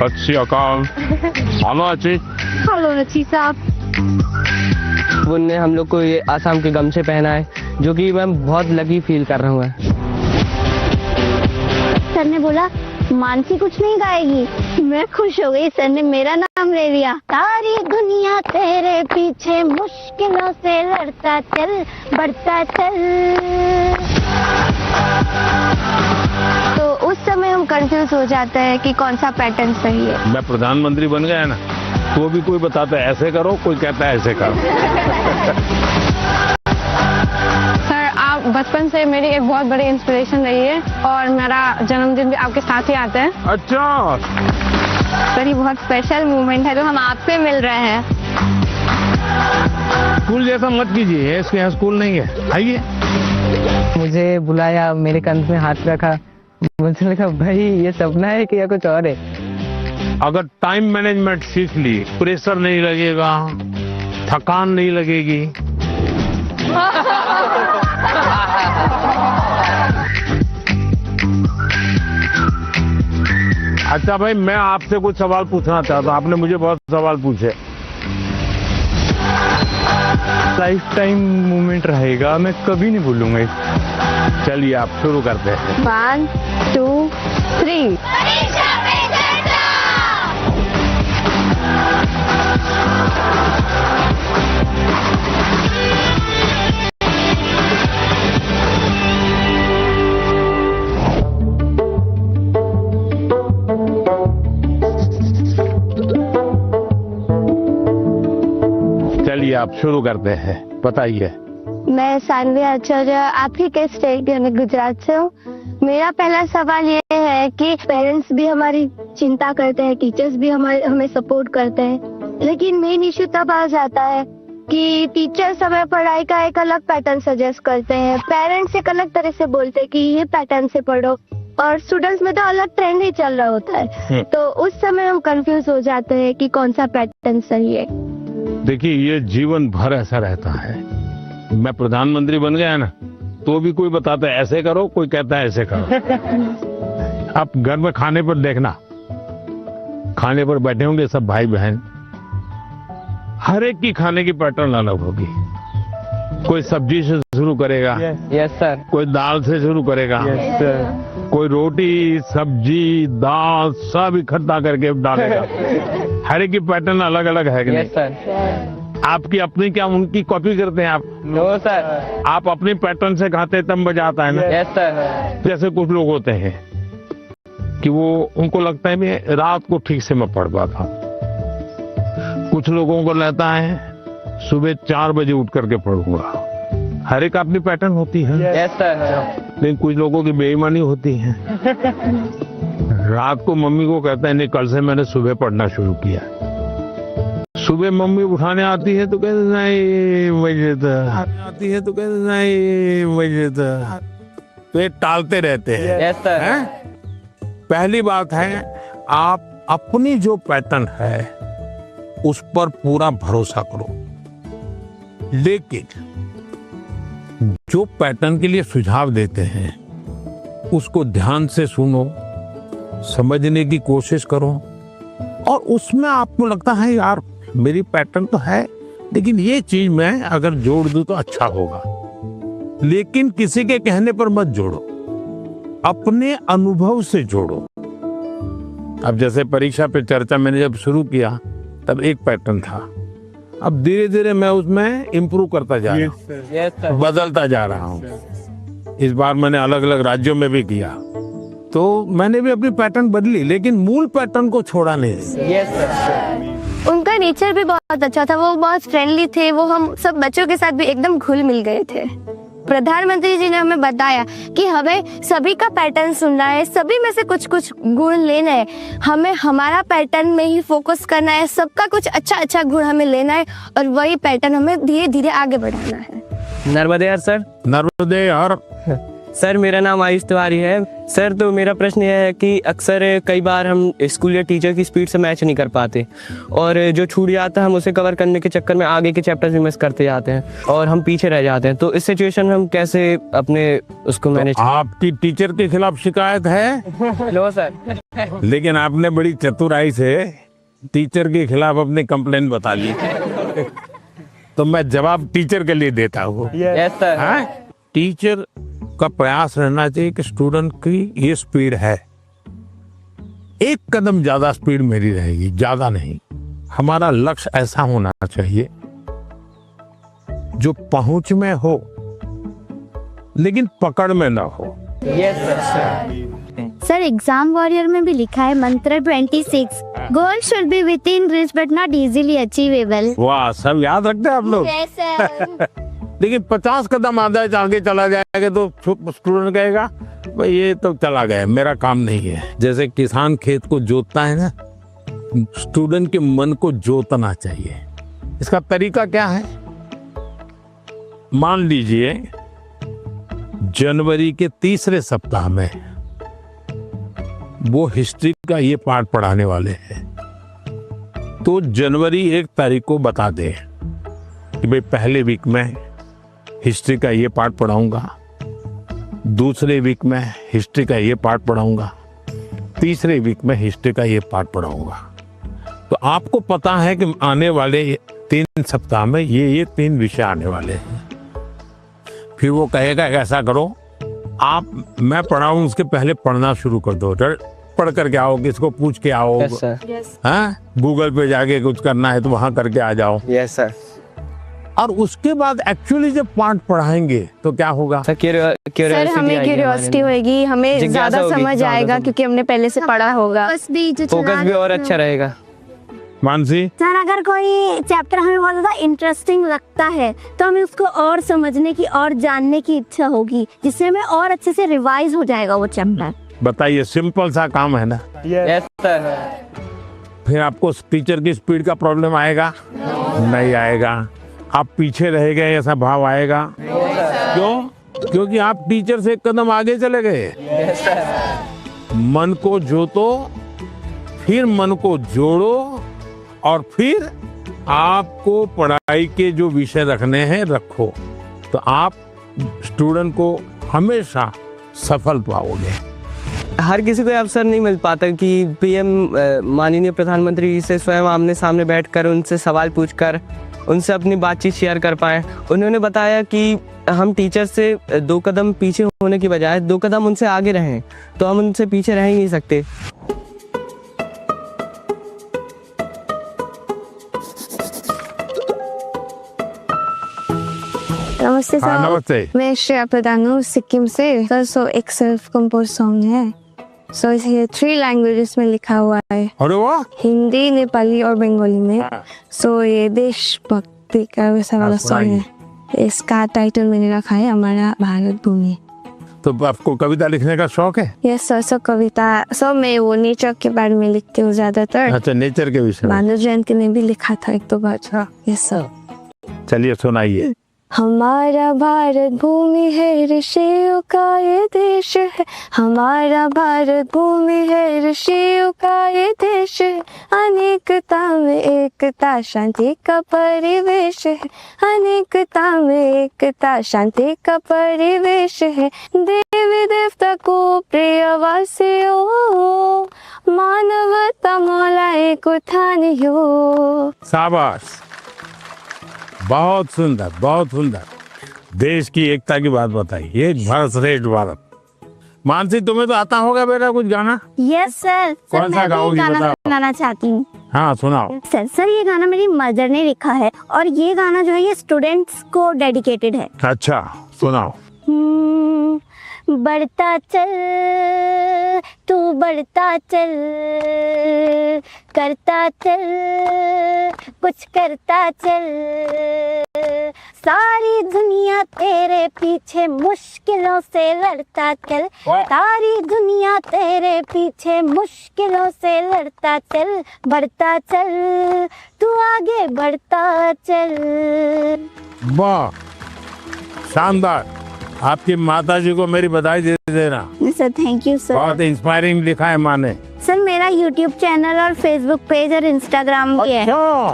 अच्छी अकाल। हेलो अच्छी। हेलो अच्छी साहब। उनने हम लोग को ये आसाम के गमछे पहना है, जो कि मैं बहुत लकी फील कर रहा हूँ। सर ने बोला मानसी कुछ नहीं गाएगी, मैं खुश हो गई। सर ने मेरा नाम ले लिया। सारी दुनिया तेरे पीछे मुश्किलों से लड़ता चल, बढ़ता चल। तो उस समय हम कंफ्यूज हो जाते हैं कि कौन सा पैटर्न सही है। मैं प्रधानमंत्री बन गया ना, तो भी कोई बताता है ऐसे करो, कोई कहता है ऐसे करो। सर आप बचपन से मेरी एक बहुत बड़ी इंस्पिरेशन रही है और मेरा जन्मदिन भी आपके साथ ही आता है। अच्छा सर ये बहुत स्पेशल मोमेंट है जो हम आपसे मिल रहे हैं। स्कूल जैसा मत कीजिए, इसके यहाँ स्कूल नहीं है। आइए। मुझे बुलाया, मेरे कंध में हाथ रखा, मुझे लगा भाई ये सपना है कि या कुछ और है। अगर टाइम मैनेजमेंट सीख ली, प्रेशर नहीं लगेगा, थकान नहीं लगेगी। अच्छा भाई, मैं आपसे कुछ सवाल पूछना चाहता हूँ। आपने मुझे बहुत सवाल पूछे। लाइफ टाइम मोमेंट रहेगा, मैं कभी नहीं भूलूंगा इसे। चलिए आप शुरू करते हैं। 1 2 3। चलिए आप शुरू करते हैं, बताइए। मैं सानवी आचार्य, आप ही के स्टेट यानी गुजरात से हूँ। मेरा पहला सवाल ये है कि पेरेंट्स भी हमारी चिंता करते हैं, टीचर्स भी हमें सपोर्ट करते हैं, लेकिन मेन इश्यू तब आ जाता है कि टीचर्स हमें पढ़ाई का एक अलग पैटर्न सजेस्ट करते हैं, पेरेंट्स एक अलग तरह से बोलते हैं कि ये पैटर्न से पढ़ो, और स्टूडेंट्स में तो अलग ट्रेंड ही चल रहा होता है। तो उस समय हम कंफ्यूज हो जाते हैं कि कौन सा पैटर्न सही है। देखिए ये जीवन भर ऐसा रहता है। मैं प्रधानमंत्री बन गया ना, तो भी कोई बताता है ऐसे करो, कोई कहता है ऐसे करो। आप घर में खाने पर देखना, खाने पर बैठे होंगे सब भाई बहन, हर एक की खाने की पैटर्न अलग होगी। कोई सब्जी से शुरू करेगा, यस सर। कोई दाल से शुरू करेगा, यस सर। कोई रोटी सब्जी दाल सब इकट्ठा करके डालेगा। हर एक की पैटर्न अलग अलग है कि नहीं? Yes sir. आपकी अपनी क्या उनकी कॉपी करते हैं आप? No sir. आप अपनी पैटर्न से खाते तब मजा आता है ना। Yes sir. जैसे कुछ लोग होते हैं कि वो उनको लगता है मैं रात को ठीक से मैं पढ़ पाता हूँ, कुछ लोगों को लगता है सुबह 4 बजे उठ करके पढ़ूंगा। हर एक अपनी पैटर्न होती है। Yes sir. लेकिन कुछ लोगों की बेईमानी होती है। रात को मम्मी को कहता है नहीं कल से मैंने सुबह पढ़ना शुरू किया। सुबह मम्मी उठाने आती है तो कहते नहीं मुझे तो आती है तो कहते नहीं मुझे तो ये टालते रहते हैं। Yes sir. पहली बात है आप अपनी जो पैटर्न है उस पर पूरा भरोसा करो, लेकिन जो पैटर्न के लिए सुझाव देते हैं उसको ध्यान से सुनो, समझने की कोशिश करो, और उसमें आपको लगता है यार मेरी पैटर्न तो है लेकिन ये चीज मैं अगर जोड़ दूं तो अच्छा होगा, लेकिन किसी के कहने पर मत जोड़ो, अपने अनुभव से जोड़ो। अब जैसे परीक्षा पे चर्चा मैंने जब शुरू किया तब एक पैटर्न था, अब धीरे धीरे मैं उसमें इम्प्रूव करता जा रहा हूँ, यस सर। बदलता जा रहा हूँ। इस बार मैंने अलग अलग राज्यों में भी किया तो मैंने भी अपनी पैटर्न बदली, लेकिन मूल पैटर्न को छोड़ा नहीं। Yes sir. उनका नेचर भी बहुत अच्छा था, वो बहुत फ्रेंडली थे, वो हम सब बच्चों के साथ भी एकदम घुल मिल गए थे। प्रधानमंत्री जी ने हमें बताया कि हमें सभी का पैटर्न सुनना है, सभी में से कुछ कुछ गुण लेना है, हमें हमारा पैटर्न में ही फोकस करना है, सबका कुछ अच्छा अच्छा गुण हमें लेना है और वही पैटर्न हमें धीरे धीरे आगे बढ़ाना है। नर्मदे हर सर। नर्मदे हर। सर मेरा नाम आयुष तिवारी है। सर तो मेरा प्रश्न यह है कि अक्सर कई बार हम स्कूल या टीचर की स्पीड से मैच नहीं कर पाते और जो छूट जाता है हम उसे कवर करने के चक्कर में आगे के चैप्टर्स भी मिस करते जाते हैं और हम पीछे रह जाते हैं। तो इस सिचुएशन में हम कैसे अपने उसको मैनेज। आपकी टीचर के खिलाफ शिकायत है? लो सर। लेकिन आपने बड़ी चतुराई से टीचर के खिलाफ अपनी कंप्लेंट बता ली। तो मैं जवाब टीचर के लिए देता हूँ। Yes sir. हाँ? टीचर का प्रयास रहना चाहिए कि स्टूडेंट की ये स्पीड है, एक कदम ज्यादा स्पीड मेरी रहेगी, ज्यादा नहीं। हमारा लक्ष्य ऐसा होना चाहिए जो पहुंच में हो लेकिन पकड़ में ना हो। Yes sir. Sir exam warrior में भी लिखा है मंत्र 26, goal should be with in reach but not easily achievable. वाह, सब याद रखते हैं आप लोग। Yes sir. लेकिन 50 कदम आगे चला जाएगा तो स्टूडेंट कहेगा भाई ये तो चला गया, मेरा काम नहीं है। जैसे किसान खेत को जोतता है ना, स्टूडेंट के मन को जोतना चाहिए। इसका तरीका क्या है? मान लीजिए जनवरी के तीसरे सप्ताह में वो हिस्ट्री का ये पाठ पढ़ाने वाले हैं, तो जनवरी 1 तारीख को बता दे कि भाई पहले वीक में हिस्ट्री का ये पार्ट पढ़ाऊंगा, दूसरे वीक में हिस्ट्री का ये पार्ट पढ़ाऊंगा, तीसरे वीक में हिस्ट्री का ये पार्ट पढ़ाऊंगा। तो आपको पता है कि आने वाले 3 सप्ताह में ये 3 विषय आने वाले हैं। फिर वो कहेगा ऐसा करो, आप मैं पढ़ाऊं उसके पहले पढ़ना शुरू कर दो, पढ़ करके आओ, किसको पूछ के आओ। Yes sir. हाँ, गूगल पे जाके कुछ करना है तो वहां करके आ जाओ। Yes sir. और उसके बाद एक्चुअली जब पाठ पढ़ाएंगे तो क्या होगा? सर हमें क्यूरियोसिटी होगी, हमें ज्यादा समझ आएगा क्योंकि हमने पहले से पढ़ा होगा, फोकस भी और अच्छा रहेगा। मानसी, सर अगर कोई चैप्टर हमें बहुत ज्यादा इंटरेस्टिंग लगता है तो हमें उसको और समझने की और जानने की इच्छा होगी, जिससे हमें और अच्छे से रिवाइज हो जाएगा वो चैप्टर। बताइए, सिंपल सा काम है ना। Yes sir. फिर आपको टीचर की स्पीड का प्रॉब्लम आएगा? नहीं आएगा। आप पीछे रह गए ऐसा भाव आएगा? क्यों? क्योंकि आप टीचर से एक कदम आगे चले गए। मन को जोतो, फिर मन को जोड़ो और फिर आपको पढ़ाई के जो विषय रखने हैं रखो, तो आप स्टूडेंट को हमेशा सफल पाओगे। हर किसी को अवसर नहीं मिल पाता कि पीएम माननीय प्रधानमंत्री से स्वयं आमने सामने बैठकर उनसे सवाल पूछकर उनसे अपनी बातचीत शेयर कर पाए। उन्होंने बताया कि हम टीचर से 2 कदम पीछे होने की बजाय 2 कदम उनसे आगे रहें, तो हम उनसे पीछे रह ही नहीं सकते। नमस्ते सर। हाँ, नमस्ते। मैं श्रेया प्रधान हूँ सिक्किम से सर। सो एक सेल्फ कंपोज सॉन्ग है, सो ये 3 लैंग्वेजेस में लिखा हुआ है। अरे वाह। हिंदी, नेपाली और बंगाली में। सो ये देशभक्ति का वैसा वाला सॉन्ग है। इसका टाइटल मैंने रखा है हमारा भारत भूमि। तो आपको कविता लिखने का शौक है? Yes sir. सो कविता सो मैं वो नेचर के बारे में लिखती हूँ ज्यादातर। अच्छा, नेचर के विषय में। भानु जयंती ने भी लिखा था 1-2 बार। Yes sir. चलिए सुनाइए। हमारा भारत भूमि है, ऋषियों का ये देश है। हमारा भारत भूमि है, ऋषियों का ये देश है। अनेकता में एकता, शांति का परिवेश है। अनेकता में एकता, शांति का परिवेश है। देवी देवता को प्रिय वासियों, मानवता मौलाए को ठानियो। शाबाश, बहुत सुंदर, बहुत सुंदर। देश की एकता की बात बताई, एक भारत श्रेष्ठ भारत। मानसी, तुम्हें तो आता होगा बेटा कुछ गाना? Yes sir. कौन सा गाओगी? गाना बताओ। सुनाना चाहती हूँ। हाँ, सुनाओ। सर ये गाना मेरी मदर ने लिखा है और ये गाना जो है ये स्टूडेंट्स को डेडिकेटेड है। अच्छा, सुनाओ। बढ़ता चल तू, बढ़ता चल, करता चल, कुछ करता चल। सारी दुनिया तेरे पीछे मुश्किलों से लड़ता चल। सारी दुनिया तेरे पीछे मुश्किलों से लड़ता चल। बढ़ता चल तू, आगे बढ़ता चल। वाह, शानदार, आपकी माता जी को मेरी बधाई दे देना, सर थैंक यू सर। बहुत इंस्पायरिंग लिखा है माँ ने। सर मेरा यूट्यूब चैनल और फेसबुक पेज और इंस्टाग्राम भी है।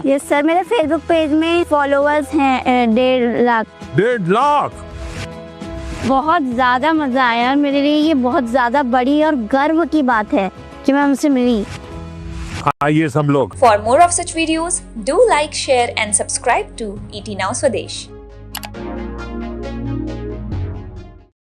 यस सर, मेरे फेसबुक पेज में फॉलोअर्स हैं 1.5 लाख। 1.5 लाख। बहुत ज्यादा मजा आया और मेरे लिए ये बहुत ज्यादा बड़ी और गर्व की बात है कि मैं उनसे मिली। आइए सब लोग। For more of such videos, do like, share and subscribe to ET Now Swadesh.